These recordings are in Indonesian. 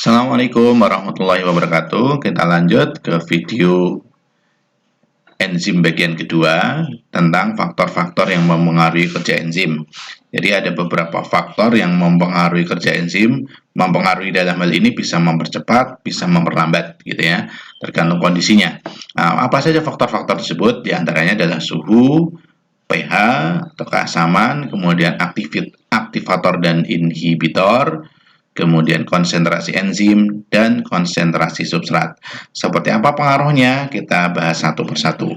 Assalamualaikum warahmatullahi wabarakatuh. Kita lanjut ke video enzim bagian kedua tentang faktor-faktor yang mempengaruhi kerja enzim. Jadi ada beberapa faktor yang mempengaruhi kerja enzim, mempengaruhi dalam hal ini bisa mempercepat, bisa memperlambat gitu ya, tergantung kondisinya. Nah, apa saja faktor-faktor tersebut? Di antaranya adalah suhu, pH atau keasaman, kemudian aktivator dan inhibitor, kemudian konsentrasi enzim, dan konsentrasi substrat. Seperti apa pengaruhnya? Kita bahas satu persatu.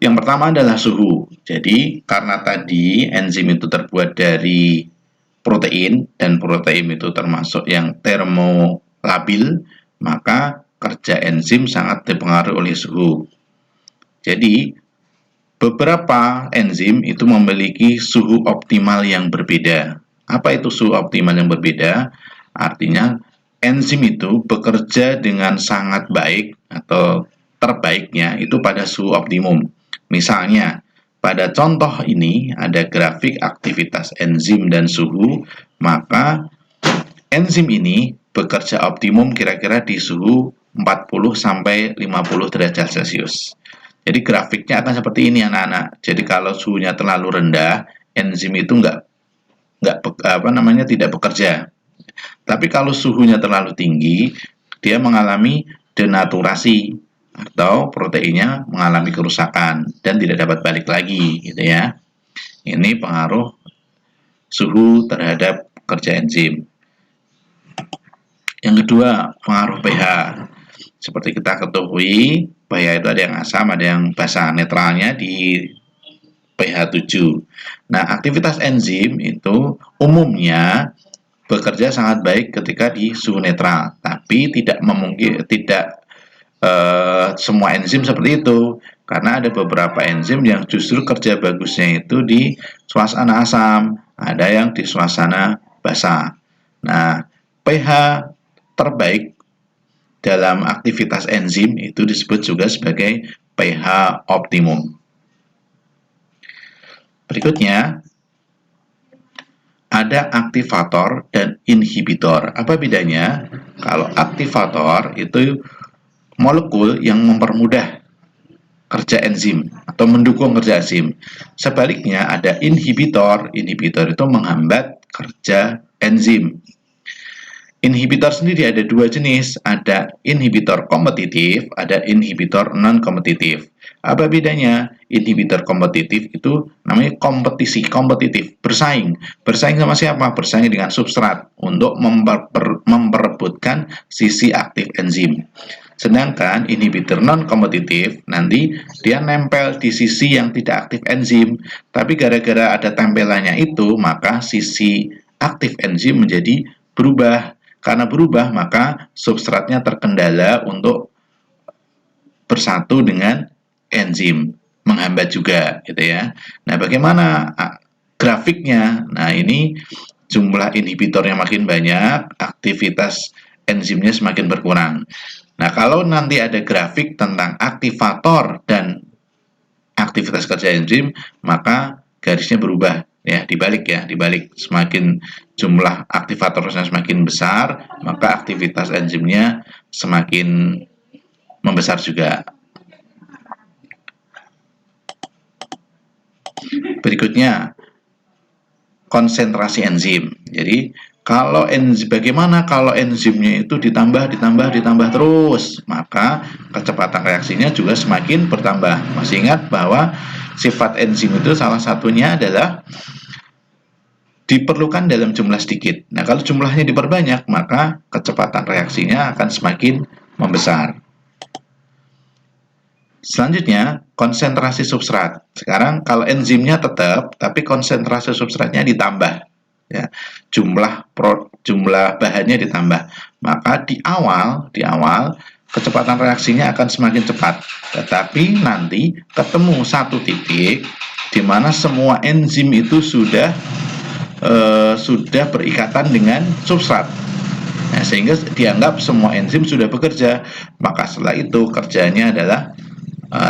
Yang pertama adalah suhu. Jadi, karena tadi enzim itu terbuat dari protein, dan protein itu termasuk yang termolabil, maka kerja enzim sangat dipengaruhi oleh suhu. Jadi, beberapa enzim itu memiliki suhu optimal yang berbeda. Apa itu suhu optimal yang berbeda? Artinya, enzim itu bekerja dengan sangat baik atau terbaiknya itu pada suhu optimum. Misalnya, pada contoh ini ada grafik aktivitas enzim dan suhu, maka enzim ini bekerja optimum kira-kira di suhu 40-50 derajat Celcius. Jadi grafiknya akan seperti ini anak-anak. Jadi kalau suhunya terlalu rendah, enzim itu tidak bekerja. Tapi kalau suhunya terlalu tinggi, dia mengalami denaturasi atau proteinnya mengalami kerusakan dan tidak dapat balik lagi, gitu ya. Ini pengaruh suhu terhadap kerja enzim. Yang kedua, pengaruh pH. Seperti kita ketahui, pH itu ada yang asam, ada yang basa. Netralnya di pH 7. Nah, aktivitas enzim itu umumnya bekerja sangat baik ketika di suhu netral, tapi tidak semua enzim seperti itu, karena ada beberapa enzim yang justru kerja bagusnya itu di suasana asam, ada yang di suasana basa. Nah, pH terbaik dalam aktivitas enzim itu disebut juga sebagai pH optimum. Berikutnya, ada aktivator dan inhibitor. Apa bedanya? Kalau aktivator itu molekul yang mempermudah kerja enzim atau mendukung kerja enzim. Sebaliknya ada inhibitor. Inhibitor itu menghambat kerja enzim. Inhibitor sendiri ada dua jenis, ada inhibitor kompetitif, ada inhibitor non-kompetitif. Apa bedanya? Inhibitor kompetitif itu namanya kompetitif, bersaing. Bersaing sama siapa? Bersaing dengan substrat untuk memperebutkan sisi aktif enzim. Sedangkan inhibitor non-kompetitif nanti dia nempel di sisi yang tidak aktif enzim, tapi gara-gara ada tempelannya itu, maka sisi aktif enzim menjadi berubah. Karena berubah, maka substratnya terkendala untuk bersatu dengan enzim, menghambat juga, gitu ya. Nah, bagaimana grafiknya? Nah, ini jumlah inhibitornya makin banyak, aktivitas enzimnya semakin berkurang. Nah, kalau nanti ada grafik tentang aktivator dan aktivitas kerja enzim, maka garisnya berubah. Dibalik semakin jumlah aktivatornya semakin besar, maka aktivitas enzimnya semakin membesar juga. Berikutnya, konsentrasi enzim. Jadi, bagaimana kalau enzimnya itu ditambah terus, maka kecepatan reaksinya juga semakin bertambah. Masih ingat bahwa sifat enzim itu salah satunya adalah diperlukan dalam jumlah sedikit. Nah, kalau jumlahnya diperbanyak, maka kecepatan reaksinya akan semakin membesar. Selanjutnya, konsentrasi substrat. Sekarang kalau enzimnya tetap, tapi konsentrasi substratnya ditambah. Ya, jumlah bahannya ditambah. Maka di awal kecepatan reaksinya akan semakin cepat. Tetapi nanti ketemu satu titik di mana semua enzim itu sudah berikatan dengan substrat. Nah, sehingga dianggap semua enzim sudah bekerja. Maka setelah itu kerjanya adalah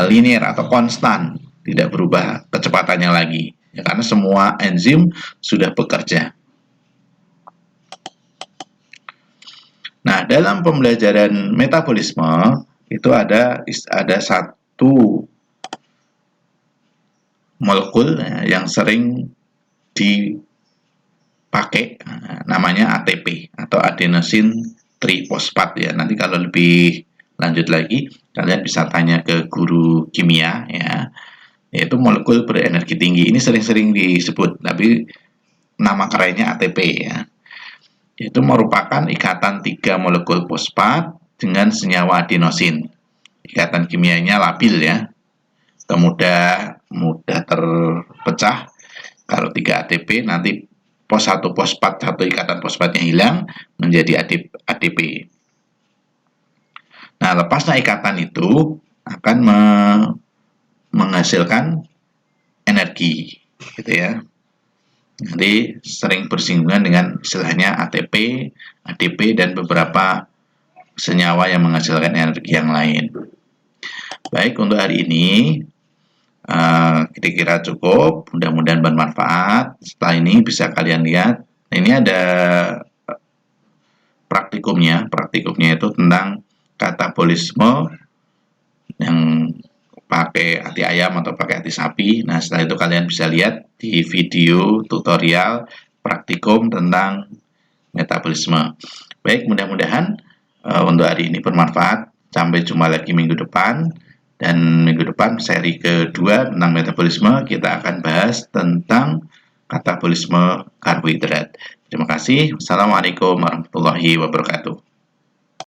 linear atau konstan, tidak berubah kecepatannya lagi. Ya, karena semua enzim sudah bekerja. Nah, dalam pembelajaran metabolisme itu ada satu molekul yang sering dipakai, namanya ATP atau adenosine triphosphate ya. Nanti kalau lebih lanjut lagi kalian bisa tanya ke guru kimia ya. Yaitu molekul berenergi tinggi. Ini sering-sering disebut, tapi nama kerennya ATP ya. Itu merupakan ikatan 3 molekul fosfat dengan senyawa adenosin. Ikatan kimianya labil ya, mudah terpecah. Kalau 3 ATP nanti satu fosfat, satu ikatan fosfatnya hilang menjadi ADP. Nah, lepasnya ikatan itu akan menghasilkan energi, gitu ya. Nanti sering bersinggungan dengan istilahnya ATP, ADP, dan beberapa senyawa yang menghasilkan energi yang lain. Baik, untuk hari ini kira-kira cukup, mudah-mudahan bermanfaat. Setelah ini bisa kalian lihat, ini ada praktikumnya itu tentang katabolisme yang pakai hati ayam atau pakai hati sapi. Nah, setelah itu kalian bisa lihat di video tutorial praktikum tentang metabolisme. Baik, mudah-mudahan untuk hari ini bermanfaat. Sampai jumpa lagi minggu depan. Dan minggu depan seri kedua tentang metabolisme kita akan bahas tentang katabolisme karbohidrat. Terima kasih. Assalamualaikum warahmatullahi wabarakatuh.